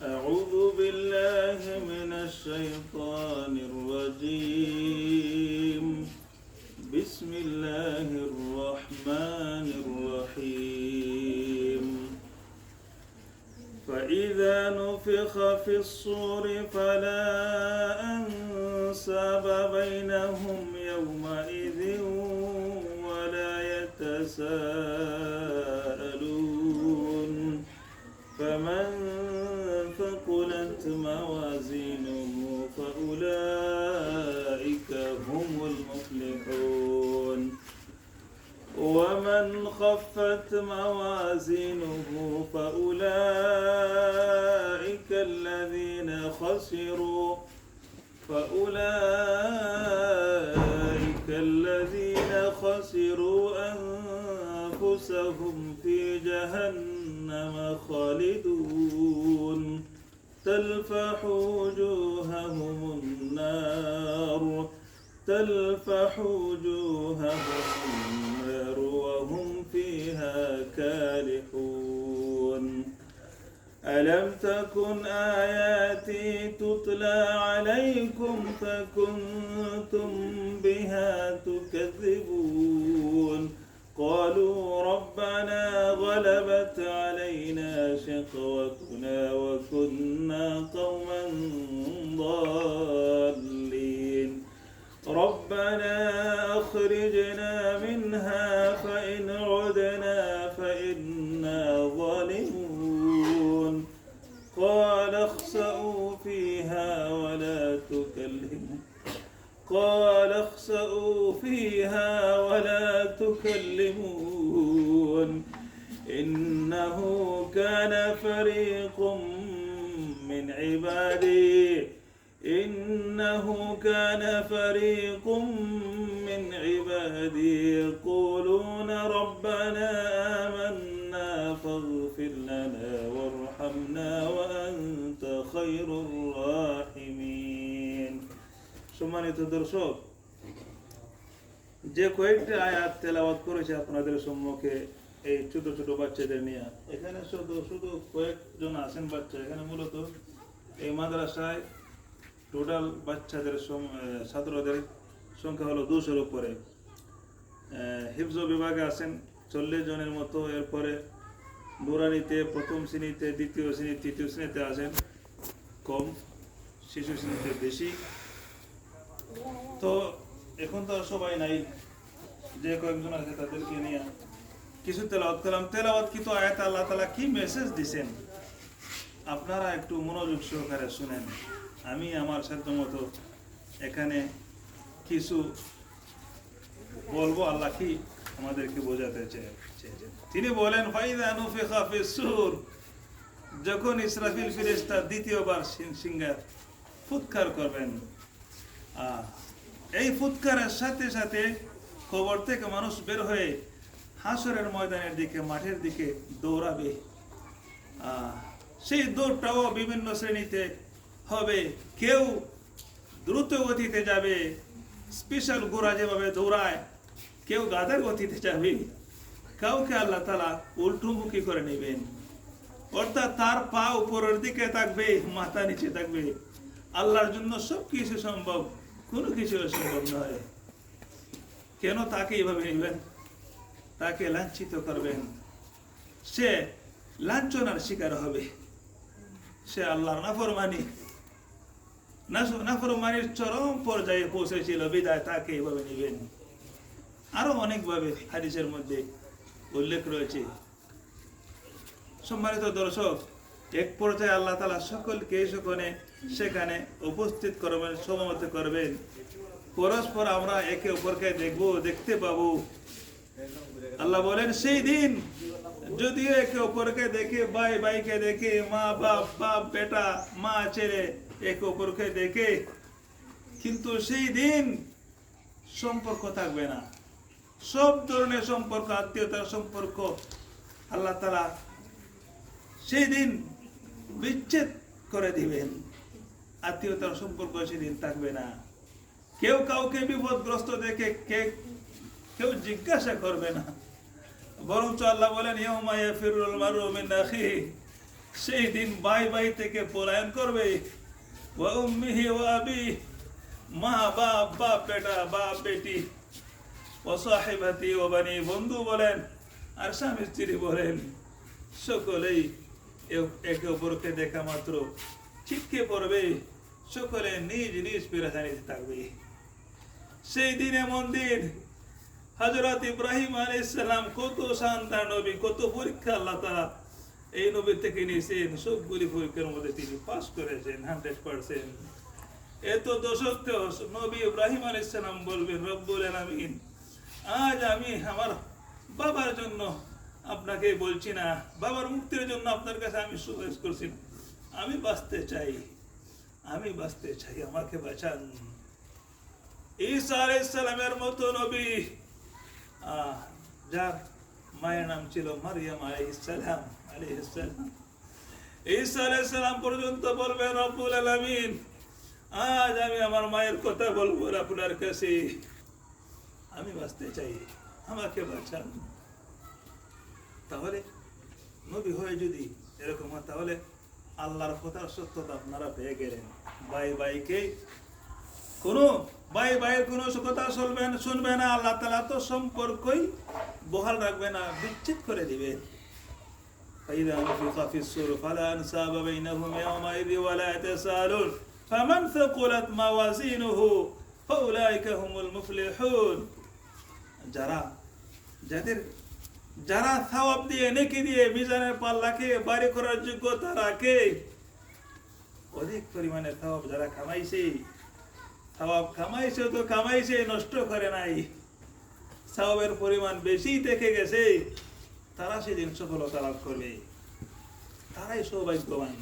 أعوذ بالله من الشيطان الرجيم بسم الله الرحمن الرحيم فإذا نفخ في الصور فلا أنساب بينهم يومئذ ولا يتساءلون فمن ثقلت موازينه فأولئك هم المفلحون ومن خفت موازينه فأولئك الذين خسروا أنفسهم في جهنم خالدون تلفح وجوههم النار وهم فيها كالحون ألم تكن آياتي تتلى عليكم فكنتم بها تكذبون قالوا ربنا غلبت علينا شقوتنا وكنا قوما ضالين ربنا أخرجنا منها فإن عدنا فإنا ظالمون قال اخسئوا فيها ولا تكلمون إنه كان فريق من عبادي يقولون ربنا آمنا فاغفر لنا وارحمنا وأنت خير الراحمين সম্মানিত দর্শক যে কয়েকটি আয়াত তেলাওয়াত করেছে আপনাদের সম্মুখে এই ছোট ছোট বাচ্চাদের নিয়ে এখানে শুধু কয়েকজন আছেন বাচ্চা এখানে মূলত এই মাদ্রাসায় টোটাল বাচ্চাদের ছাত্রদের সংখ্যা হলো 200-এর উপরে হিফজ বিভাগে আছেন 40 জনের মতো এরপরে নুরানিতে প্রথম শ্রেণীতে দ্বিতীয় শ্রেণী তৃতীয় শ্রেণীতে আছেন কম শিশু শ্রেণীতে বেশি তো এখন তো সবাই নাই যে কয়েকজন আছে তাদেরকে নিয়ে কিছু তেলাওয়াত করলাম তেলাওয়াত কিন্তু আয়াত আল্লাহ তাআলা কি মেসেজ দিবেন আপনারা একটু মনোযোগ সহকারে শুনেন আমি আমার সাধ্যমতো এখানে কিছু বলবো আল্লাহ কি আমাদেরকে বোঝাতে চেয়েছেন তিনি বলেন ফাইযা নুফিখা ফিস-সূর যখন ইসরাফিল ফেরেশতা দ্বিতীয়বার সিংহার ফুৎকার করবেন এই ফুৎকারের সাথে সাথে কবর থেকে মানুষ বের হয়ে হাসরের ময়দানের দিকে মাঠের দিকে দৌড়াবে সেই দৌড়টাও বিভিন্ন শ্রেণীতে হবে কেউ দ্রুত গতিতে যাবে স্পেশাল ঘোড়া যেভাবে দৌড়ায় কেউ গাধার গতিতে যাবে কাউকে আল্লাহ তাআলা উল্টোমুখী করে নেবেন অর্থাৎ তার পা উপরের দিকে থাকবে মাথা নিচে থাকবে আল্লাহর জন্য সবকিছু সম্ভব কোনো কিছু অসম্ভব নয় কেন তাকে এইভাবে নেবেন তাকে লাঞ্ছিত করবেন সে লাঞ্ছনার শিকার হবে সে আল্লাহর নাফরমানির চরম পর্যায়ে পৌঁছেছিল বিদায় তাকে এইভাবে নেবেন আরো অনেকভাবে হাদিসের মধ্যে উল্লেখ রয়েছে সম্মানিত দর্শক এক পর্যায়ে আল্লাহ তাআলা সকলকে সেখানে উপস্থিত করবেন সমবেত করবেন পরস্পর আমরা একে অপরকে দেখতে পাবো আল্লাহ বলেন সেই দিন যদি একে অপরকে দেখে ভাই ভাইকে দেখে মা বাপ বেটা মা ছেলে একে অপরকে দেখে কিন্তু সেই দিন সম্পর্ক থাকবে না সব ধরনের সম্পর্ক আত্মীয়তার সম্পর্ক আল্লাহ তাআলা সেই দিন বিচ্ছেদ করে দিবেন আত্মীয়তার সম্পর্ক সেদিন থাকবে না কেউ কাউকে বিপদগ্রস্ত দেখে কেউ জিজ্ঞাসা করবে না বরঞ্চ আল্লাহ বলেন ইয়াউমা ইয়াফিরুল মারউ মিন আখিহি সেই দিন ভাই ভাই থেকে পলায়ন করবে। ওয়া উম্মিহি ওয়া আবি, মা বাপ, বাপ বেটা, বাপ বেটি, ওয়া সাহিবাতি ওয়া বানি, বন্ধু বলেন আর স্বামী স্ত্রী বলেন, সকলেই একে অপরকে দেখা মাত্র ছিটকে পড়বে, সকলে নিজ নিজ পেরেশানিতে থাকবে। সেই দিন এমন দিন, হযরত ইব্রাহিম আলাইহিস সালাম কত শানদার নবী, কত পরীক্ষা আল্লাহ তাআলা এই নবী থেকে নিয়েছেন, সবগুলি পরীক্ষার মধ্যে তিনি পাস করেছেন 100%। এত দশত্বেও নবী ইব্রাহিম আলাইহিস সালাম বলবেন, রব্বুল আলামিন, আজ আমি আমার বাবার জন্য আপনাকে বলছি না, বাবার মুক্তির জন্য আপনার কাছে আমি সুপারিশ করছি না, আমি বাঁচতে চাই, আমি বাঁচতে চাই, আমাকে বাঁচান। ঈসা আলাইহিস সালামের মতো নবী, যার মায়ের নাম ছিল মারিয়াম আলাইহিস সালাম, ঈসা আলাইহিস সালাম পর্যন্ত বলবেন, রব্বুল আলামিন, আজ আমি আমার মায়ের কথা বলবো আপনার কাছে, আমি বাঁচতে চাই, আমাকে বাঁচান। তাহলে নবী হয়ে যদি এরকম হয়, তাহলে আল্লাহর কথার সত্যতা আপনারা পেয়ে গেলেন। ভাই ভাইকে কোনো ভাই ভাইয়ের কোনো কথা শুনবে না, আল্লাহ তাআলা তো সম্পর্কই বহাল রাখবে না, বিচ্ছেদ করে দিবেন। فإذا نفخ في الصور فلا أنساب بينهم يومئذ ولا يتساءلون فمن ثقلت موازينه فأولئك هم المفلحون। যারা সওয়াব দিয়ে, নেকি দিয়ে মিজানের পাল্লাকে ভারী করার যোগ্যতা রাখে, অধিক পরিমাণে সওয়াব যারা কামাইছে, সওয়াব কামাইছে তো কামাইছে, নষ্ট করে নাই, সওয়াবের পরিমাণ বেশি থেকে গেছে, তারা সেদিন সফলতা লাভ করবে, তারাই সৌভাগ্যবান,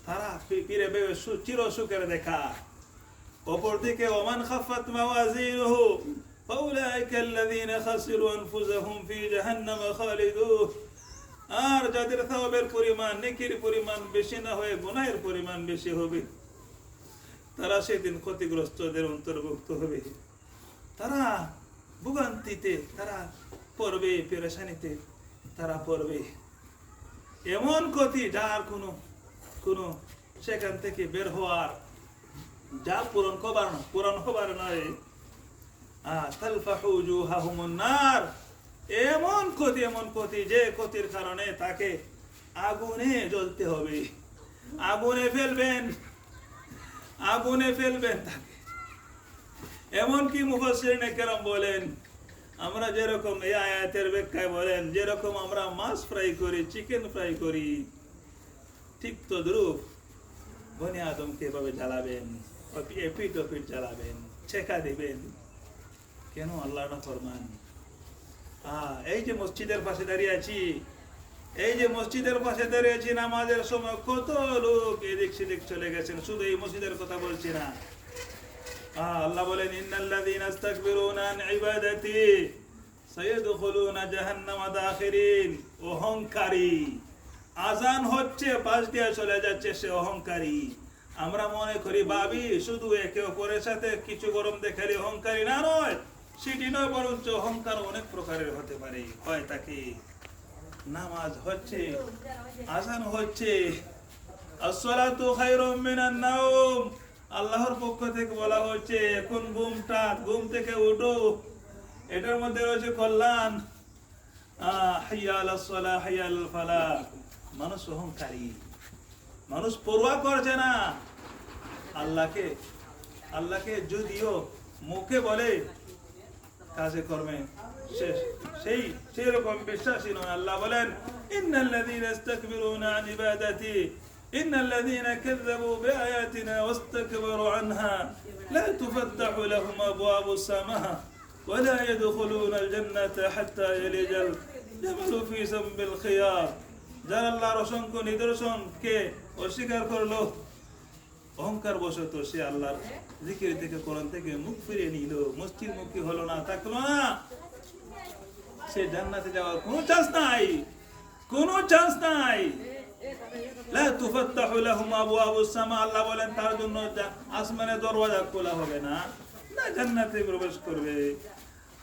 তারা ফিরে পেয়ে চির সুখের দেখা। অপরদিকে ওমান খাফাত মাওয়াজিনুহু ফাউলাইকা আল্লাযীনা খাসিরু আনফুসাহুম ফি জাহান্নাম খালিদুন। আর যাদের সওয়াবের পরিমাণ, নেকির পরিমাণ বেশি না হয়ে গুনাহের পরিমাণ বেশি হবে, তারা সেদিন ক্ষতিগ্রস্তদের অন্তর্ভুক্ত হবে, তারা ভোগান্তিতে তারা পড়বে, পেরেশানিতে তারা পড়বে, এমন ক্ষতি যার কোনো সেখান থেকে বের হওয়ার, যা পূরণ হবার নয়। তালফাহু উজুহাহুমুন নার, এমন ক্ষতি যে ক্ষতির কারণে তাকে আগুনে জ্বলতে হবে, আগুনে ফেলবেন তাকে। এমনকি মুফাসসিরিনে কেরাম বলেন, আমরা যেরকম এই আয়াতের ব্যাখ্যায় বলেন, যেরকম আমরা মাছ ফ্রাই করি, চিকেন ফ্রাই করি, ঠিক তদ্রূপ বনি আদমকে এভাবে জ্বালাবেন, এপিট ওপিট জ্বালাবেন, ছেঁকা দিবেন। কেন? আল্লাহ না ফরমান। এই যে মসজিদের পাশে দাঁড়িয়ে আছি, নামাজের সময় কত লোক এদিক সেদিক চলে গেছেন, শুধু এই মসজিদের কথা বলছি না। আল্লাহ বলেন, ইন্নাল্লাযীনা ইস্তাকবিরুনা আন ইবাদাতি সায়াদখুলুনা জাহান্নামা দাখিরিন। অহংকারী, আজান হচ্ছে, পাশ দিয়ে চলে যাচ্ছে, সে অহংকারী। আমরা মনে করি, ভাবি শুধু একে অপরের সাথে কিছু গরম দেখালে অহংকারী না, নয় সেটি নয়, বরঞ্চ অহংকার অনেক প্রকারের হতে পারে। হয় তাকে নামাজ হচ্ছে, আজান হচ্ছে, আসসালাতু খায়রুম মিনান নাওম, আল্লাহর পক্ষ থেকে বলা হচ্ছে এখন ঘুম থেকে উঠো, এটার মধ্যে রয়েছে কল্যাণ। হাইয়া আলাস সালাহ, হাইয়া আলাল ফালাহ। মানুষ অহংকারী, মানুষ পরোয়া করছে না আল্লাহকে যদিও মুখে বলে, কাজে কর্মে সেই রকম বিশ্বাসী নয়। আল্লাহ বলেন, ইন্নাল্লাযীনা ইস্তাকবিরুনা আন ইবাদাতি ইন্নাল্লাযীনা কাযযাবু বিআয়াতিনা ওয়াস্তাকবারু আনহা লা তুফাত্তাহু লাহুম আবওয়াবুস সামা ওয়া লা ইয়াদখুলুনাল জান্নাতা হাত্তা ইয়ালিজাল জামালু ফি সামবিল খিয়াত। যারা আল্লাহর অসংখ্য নিদর্শনকে অস্বীকার করলো, অহংকার বশত সে আল্লাহর জিকির থেকে, কোরআন থেকে মুখ ফিরিয়ে নিল, মসজিদ মুখী হলো না, থাকলো না, সে জান্নাতে যাওয়ার কোনো চান্স নাই। লা তুফাত্তাহু লাহুম আবওয়াবুস সামা, আল্লাহ বলেন তার জন্য আসমানের দরওয়াজা খোলা হবে না, না জান্নাতে প্রবেশ করবে।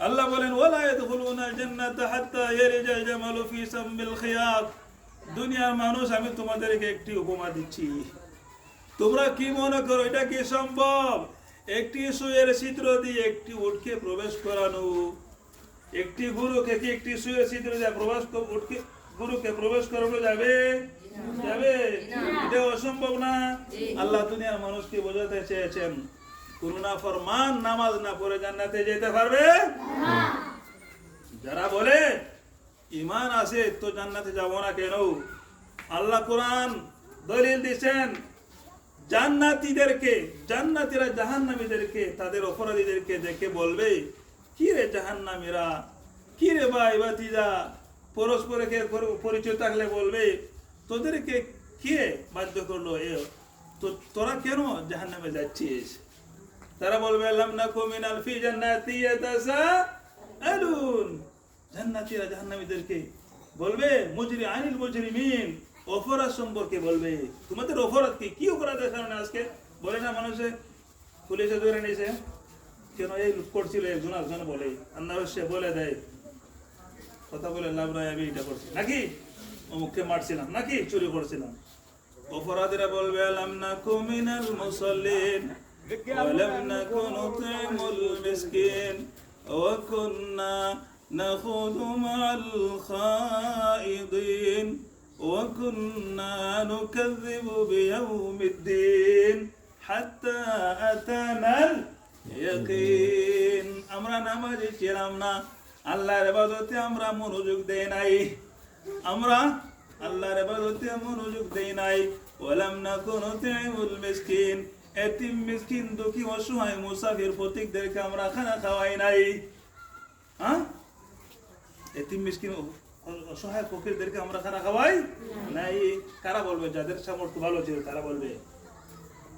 আল্লাহ বলেন, ওয়ালা ইয়াদখুলুনাল জান্নাতা হাত্তা ইয়ালিজাল জামালু ফি সামবিল খিয়াত। দুনিয়ার মানুষ, আমি তোমাদেরকে একটি উপমা দিচ্ছি। তোমরা কি মনে করো এটা কি সম্ভব? একটি সুয়ের ছিদ্র দিয়ে একটি উটকে প্রবেশ করানো, একটি গরুকে কি একটি সুয়ের ছিদ্র দিয়ে উটকে গরুকে প্রবেশ করানো যাবে? যাবে? এটা অসম্ভব না। আল্লাহ দুনিয়ার মানুষকে বোঝাতে চেয়েছেন, করুণা ফরমান নামাজ না পড়ে জান্নাতে যেতে পারবে না। যারা বলে ঈমান আছে তো জান্নাতে যাব না কেন, আল্লাহ কোরআন দলিল দিয়েছেন জান্নাতীদেরকে, জান্নাতীরা জাহান্নামীদেরকে, তাদের অপরাধীদেরকে দেখে বলবে, কি রে জাহান্নামীরা, কি রে ভাই ভাতিজা, পরস্পরকে পরিচয় থাকলে বলবে তোদেরকে কে বাধ্য করলো তো তোরা কেন জাহান্নামে যাচ্ছিস? তারা বলবে লাম নাকু মিনাল ফি জান্নাতি ইয়াতাসাআলুন। জান্নাতীরা জাহান্নামীদেরকে বলবে মুজরি আনিল মুজরিমিন, অপরাধ সম্পর্কে বলবে, তোমাদের অপরাধ কি, কি অপরাধের কারণে আজকে বলে না মানুষে পুলিশে ধরে নিয়েছে কেন এই লুট করছিল একজন একজন বলে, আল্লাহ সে বলে দেয় কথা বলে লাভ নাই, আমি এটা করছি নাকি অমুককে মারছিলাম নাকি চুরি করছিলাম। অপরাধীরা বলবে লাম নাকু মিনাল মুসাল্লিন ওয়ালাম নাকু নুতঈমুল মিসকিন ওয়া কুন্না নাখুযু মা'আল খাইদিন ওয়া কুন্না নুকাযযিবু বিয়াউমিদ্দিন হাত্তা আতানাল ইয়াকিন। আমরা নামাজি ছিলাম না, আল্লাহর ইবাদতে আমরা মনোযোগ দেই নাই, আমরা আল্লাহর ইবাদতে মনোযোগ দেই নাই। ওয়ালাম নাকু নুতঈমুল মিসকিন, এতিম মিসকিন দুঃখী অসহায় মুসাফির ফকিরদেরকে আমরা খানা খাওয়াই নাই। হ্যাঁ, এতিম মিসকিন অসহায় ফকিরদেরকে আমরা খানা খাওয়াই নাই। কারা বলবে? যাদের সামর্থ্য ভালো ছিল তারা বলবে।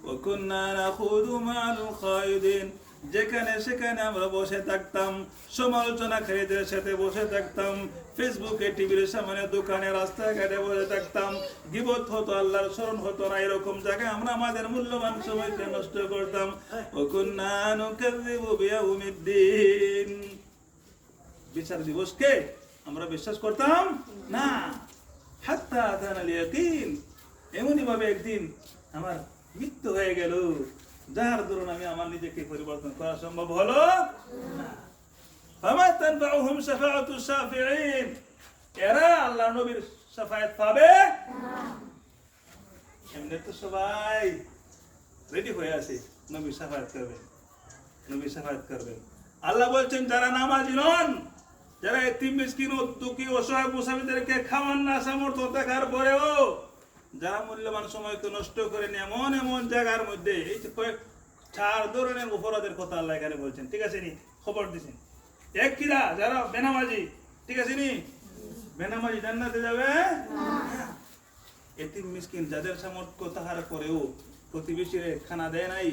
ওয়া কুন্না নাখুযু মা'আল খাইদিন, যেখানে সেখানে আমরা বসে থাকতাম, সমালোচনাকারীদের সাথে বসে থাকতাম, ফেসবুকে টিভির সামনে দোকানে রাস্তাঘাটে বসে থাকতাম, গীবত হতো, আল্লাহর স্মরণ হতো না, এরকম জায়গায় আমরা আমাদের মূল্যবান সময়কে নষ্ট করতাম। ওয়া কুন্না নুকাযযিবু বিয়াউমিদ্দিন, বিচার দিবসকে আমরা বিশ্বাস করতাম না। হাত্তা আতানাল ইয়াকিন, এমনই ভাবে একদিন আমার মৃত্যু হয়ে গেল, যার দরুন আমি আমার নিজেকে পরিবর্তন করা সম্ভব হলো না। ফামা তানফাউহুম শাফাআতুশ শাফিঈন, এরা আল্লাহ নবীর শাফায়াত পাবে না। এমনি তো সবাই রেডি হয়ে আছে নবী শাফায়াত করবেন, নবী শাফায়াত করবেন। আল্লাহ বলছেন যারা নামাজি নন, যারা এতিম মিসকিন ও দুঃখী অসহায় মুসাফিরদেরকে খাওয়ান না সামর্থ্য থাকার পরেও যারা মূল্যবান সময়কে নষ্ট করেন এমন এমন জায়গার মধ্যে, এই যে কয়েক 4 ধরনের অপরাধের কথা আল্লাহ এখানে বলছেন, ঠিক আছে নি? খবর দিচ্ছেন এক কিরা যারা বেনামাজি, ঠিক আছে নি? বেনামাজি জান্নাতে যাবে না। এতিম মিসকিন যাদের সামর্থ্য থাকার পরেও প্রতিবেশীর খানা দেয় নাই,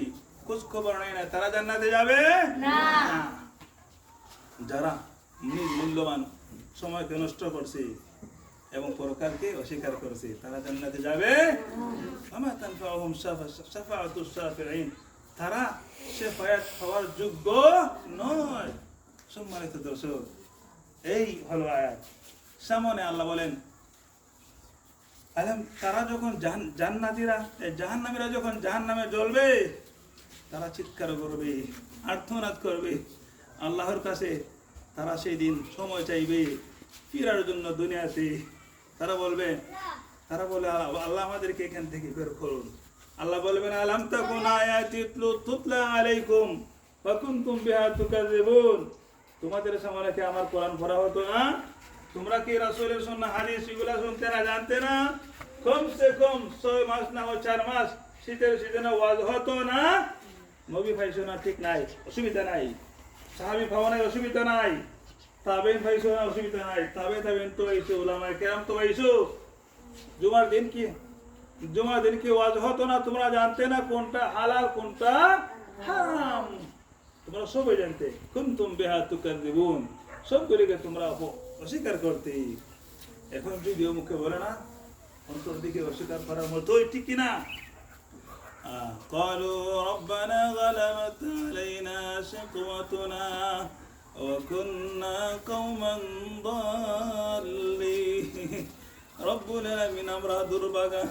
খোঁজ খবর নেয় না, তারা জান্নাতে যাবে না। যারা মূল্যবান সময়কে নষ্ট করছে এবং পরকালকে অস্বীকার করেছে তারা জান্নাতে যাবে। আমা তানফাউহুম শাফাআতুশ শাফিঈন, তারা শাফায়াত পাওয়ার যোগ্য নয়। সম্মানিত দর্শক, এই হলো আয়াত। সামনে আল্লাহ বলেন আলম, তারা যখন জান্নাতীরা জাহান্নামীরা যখন জাহান্নামে জ্বলবে, তারা চিৎকার করবে, আর্তনাদ করবে আল্লাহর কাছে। তারা সেই দিন সময় চাইবে ফিরার জন্য দুনিয়াতে। তারা বলে আল্লাহ আমাদেরকে এখান থেকে বের করুন। আল্লাহ বলবেন আলাম তাকুন আয়াতি তুতলা আলাইকুম ফাকুনতুম বিহা তুকাযিবুন, তোমাদের সামনে কি আমার কোরআন পড়া হতো না? তোমরা কি রাসূলের সুন্নাহ হাদিস এগুলা শুনতে না, জানতে না? কমসে কম 6 মাস না 4 মাস শীতের সিজনে ওয়াজ হতো না? নবী পাইছো না, ঠিক নাই, অসুবিধা নাই। সাহাবী পাওয়া নাই, অসুবিধা নাই। তাবেঈন পাইছো না, অসুবিধা নাই। তাবেঈন তো আইছো, উলামায়ে কেরাম তো আইছো। জুমার দিন কি ওয়াজ হতো না? তোমরা জানতে না কোনটা হালাল কোনটা হারাম? তোমরা সবাই জানতে। কুনতুম বিহা তুকাযিবুন, সবগুলিকে তোমরা অস্বীকার করতে। এখন যদিও মুখে বলে না, অন্তর দিকে অস্বীকার করার মতোই, ঠিক কিনা? قالوا ربنا غلبت علينا شقوتنا وكنا قوما ضالين রব্বুল আলামিন আমরা দুর্ভাগা,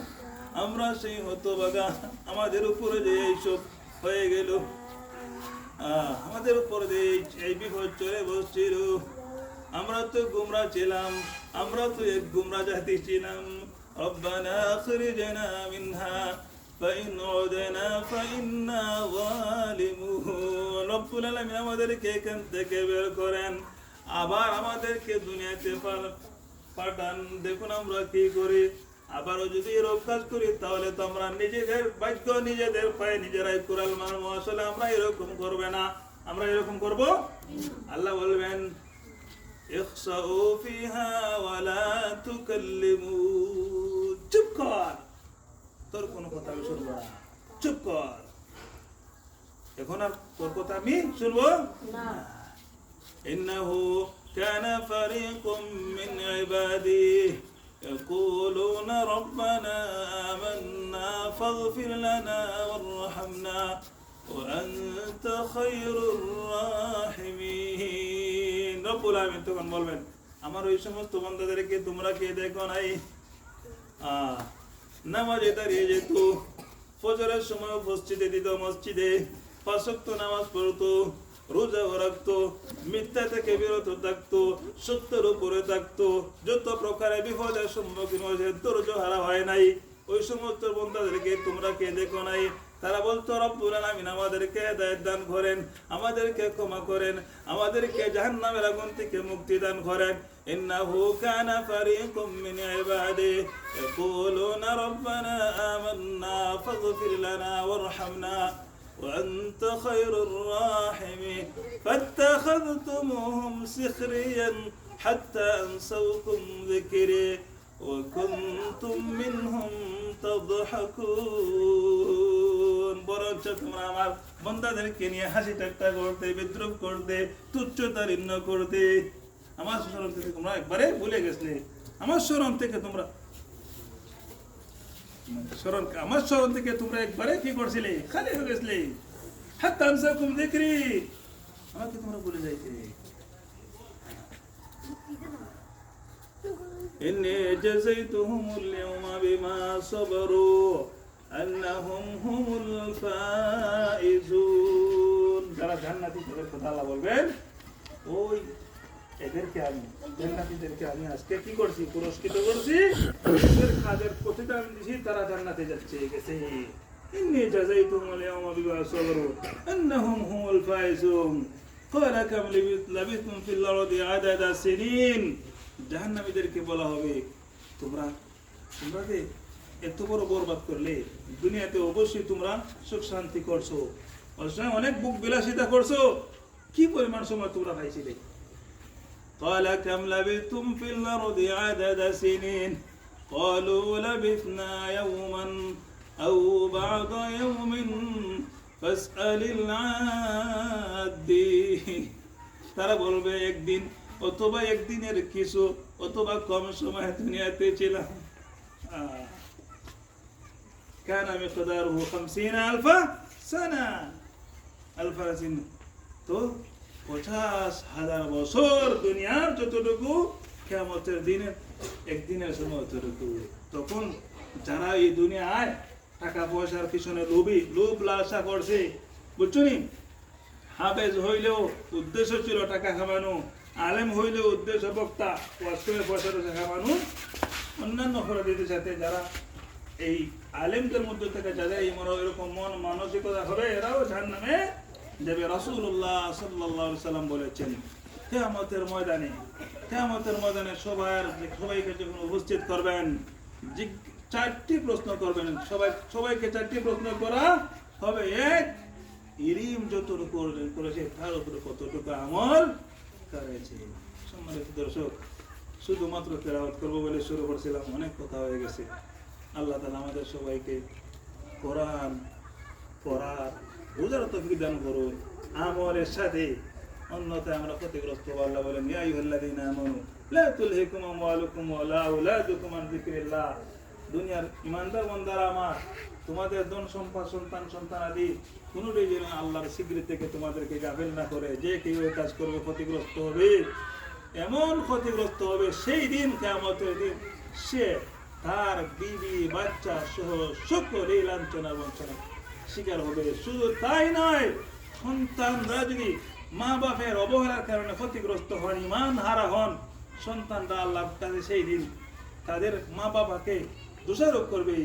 আমরা সেই হতভাগা, আমাদের উপরে যে এইসব হয়ে গেল, আমাদের উপরে যে এই বিপদ চলে বসছিল, আমরা তো গুমরা ছিলাম, আমরা তো এক গুমরা জাতি ছিলাম। রব্বানা আখরিজনা মিনহা ফাইন উদনা ফাইন্না যালিমুন। রব্বুল আলামিন আমাদেরকে এখান থেকে বের করেন, আবার আমাদেরকে দুনিয়াতে পাঠান। দেখুন আমরা কি করি, আবারও যদি এরকম কাজ করি তাহলে তো আমরা নিজেদের ভাগ্য নিজেদের পায়ে নিজেরাই কুড়াল মারবো। আসলে আমরা এরকম করবে না, আমরা এরকম করব। আল্লাহ বলবেন ইখসাউ ফিহা ওয়ালা তুকাল্লিমু, চুপ কর, তোর কোনো কথা আমি শুনবো না, চুপ কর, এখন আর তোর কথা আমি শুনবো না। ইন্নাহু কানা ফারিকুম মিন ইবাদি ইয়াকুলুনা রব্বানা আমান্না ফাগফির লানা ওয়ারহামনা ওয়া আনতা খায়রুর রাহিমিন। রব্বুল আলামিন তখন বলবেন, আমার ওই সমস্ত বান্দাদেরকে তোমরা কে দেখো নাই? নামাজে দাঁড়িয়ে যেত, ফজরের সময় মসজিদে দিত, মসজিদে 5 ওয়াক্ত নামাজ পড়তো, রোজা রাখতো, মিথ্যা থেকে বিরত থাকতো, সত্যের উপরে থাকতো, যত প্রকারের বিপদের সম্মুখীন হয়েছে, ধৈর্য হারা হয় নাই। ওই সমস্ত বান্দাদেরকে তোমরা কে দেখো নাই? তারা বলতো রব্বুল আলামিন আমাদেরকে হেদায়েত দান করেন, আমাদেরকে ক্ষমা করেন, আমাদেরকে জাহান্নামের আগুন থেকে মুক্তি দান করেন। ইন্নাহু কানা ফারিকুম মিন ইবাদি ইয়াকুলুনা রব্বানা আমান্না ফাগফির লানা ওয়ারহামনা ওয়া আনতা খায়রুর রাহিমিন ফাত্তাখাযতুমুহুম সিখরিয়ান হাত্তা আনসাউকুম যিকরি ওয়া কুনতুম মিনহুম তাদহাকুন। বরঞ্চ তোমরা আমার বান্দাদেরকে নিয়ে হাসি ঠাট্টা করতে, বিদ্রুপ করতে, তুচ্ছতারিণ্য করতে, আমার স্মরণ থেকে তোমরা একবারে ভুলে গেছিলে। আমার স্মরণ থেকে তোমরা একবারে কি করছিলে? খালি হয়ে গেছিলে। হাত্তা আনসাকুম যিকরি, আমাকে তোমরা ভুলে যাইতে। ইন্নী জাযাইতুহুমুল ইয়াওমা বিমা সাবারু আন্নাহুম হুমুল ফাইজুন। যারা জান্নাতি তাদের কথা আল্লাহ বলবেন, ওই এদেরকে আমি, জান্নাতীদেরকে আমি আজকে কি করছি? পুরস্কৃত করছি। এদের কাজের প্রতিদান দিয়েছি, তারা জান্নাতে যাচ্ছে গেছে। ইন্নী জাযাইতুহুমুল ইয়াওমা বিমা সাবারু আন্নাহুম হুমুল ফাইজুন। ক্বালা কাম লাবিথতুম ফিল আরদি আদাদা সিনিন। জাহান্নামীদেরকে বলা হবে, তোমরা যে এত বড় বরবাদ করলে, দুনিয়াতে অবশ্যই তোমরা সুখ শান্তি করছো, অনেক বুক বিলাসিতা করছো, কি পরিমাণ সময় তোমরা পাইছিলে? قال كم لبثتم في الأرض عدد سنين قالوا لبثنا يوما أو بعض يوم فاسأل العادين। তারা বলবে একদিন অথবা একদিনের কিছু অথবা কম সময় দুনিয়াতে ছিলাম। كان مقداره 50,000 سنة তো 50,000 বছর দুনিয়ার যতটুকু, কিয়ামতের দিনের একদিনের সময় ততটুকু। তখন যারা এই দুনিয়ায় টাকা পয়সার পিছনে লোভ লালসা করছে, বুঝছো নি? হাফেজ হইলেও উদ্দেশ্য ছিল টাকা কামানো, আলেম হইলেও উদ্দেশ্য বক্তা, পয়সা কামানো, অন্যান্য খরচের সাথে যারা এই আলেমদের মধ্যে থেকে যাদের এই এরকম মন মানসিকতা হবে, এরাও জাহান্নামে যাবে। রাসূলুল্লাহ সাল্লাল্লাহু আলাইহি সাল্লাম বলেছেন, কিয়ামতের ময়দানে সবাইকে যখন উপস্থিত করবেন, 4টি প্রশ্ন করবেন, সবাইকে 4টি প্রশ্ন করা হবে। এক, ইলম যতটুকু করেছে তার উপরে কতটুকু আমল করেছে। সম্মানিত দর্শক, শুধুমাত্র তেলাওয়াত করবো বলে শুরু করছিলাম, অনেক কথা হয়ে গেছে। আল্লাহ তাআলা আমাদের সবাইকে কোরআন পড়ার বুঝার তৌফিক দান করুন, আমলের সাথে, অন্যথায় আমরা ক্ষতিগ্রস্ত হব। আল্লাহ বলেন, ইয়া আইয়ুহাল্লাযীনা আমানু লা তুলহিকুম আমওয়ালুকুম ওয়ালা আওলাদুকুম আন যিকরিল্লাহ। দুনিয়ার ঈমানদার বান্দারা আমার, তোমাদের ধন সম্পদ সন্তান আদি কোনোটাই যেন আল্লাহর স্বীকৃতি থেকে তোমাদেরকে গাফিল না করে। যে কেউ কাজ করবে ক্ষতিগ্রস্ত হবে, এমন ক্ষতিগ্রস্ত হবে সেই দিন, কিয়ামতের দিন, সে তার বিবি বাচ্চা সহ সকলেই লাঞ্ছনা বঞ্চনা শিকার হবে। শুধু তাই নয়, সন্তানরা যদি মা বাপের অবহেলার কারণে ক্ষতিগ্রস্ত হন, ইমান হারা হন, সন্তানরা আল্লাহর কাছে সেই দিন তাদের মা বাবাকে দোষারোপ করবে।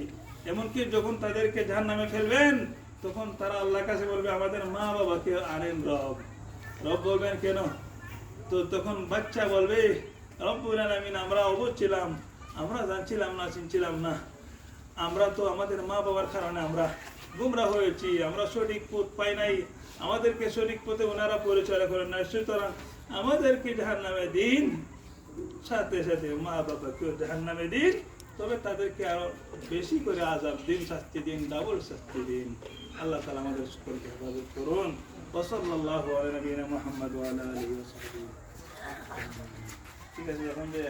এমনকি যখন তাদেরকে জাহান্নামে ফেলবেন, তখন তারা আল্লাহর কাছে বলবে আমাদের মা বাবাকে আনেন রব। রব বলবেন কেন? তো তখন বাচ্চা বলবে রব্বুল আলামিন, আমরা অবুঝ ছিলাম, আমরা জানছিলাম না, চিনছিলাম না, আমরা তো আমাদের মা বাবার কারণে আমরা গুমরা হয়েছি, আমরা সঠিক পথ পাই নাই, আমাদেরকে সঠিক পথে ওনারা পরিচয় করেন না, সুতরাং আমাদেরকে জাহান্নামে দিন, সাথে সাথে মা বাবাকেও জাহান্নামে দিন, তবে তাদেরকে আরো বেশি করে আযাব দিন, শাস্তি দিন, ডাবল শাস্তি দিন। আল্লাহ তাআলা আমাদের সকলকে হেফাজত করুন। ওয়া সাল্লাল্লাহু আলা নবিয়িনা মুহাম্মদ ওয়া আলা আলিহি ওয়া সাহবিহি। ঠিক আছে, এখন যে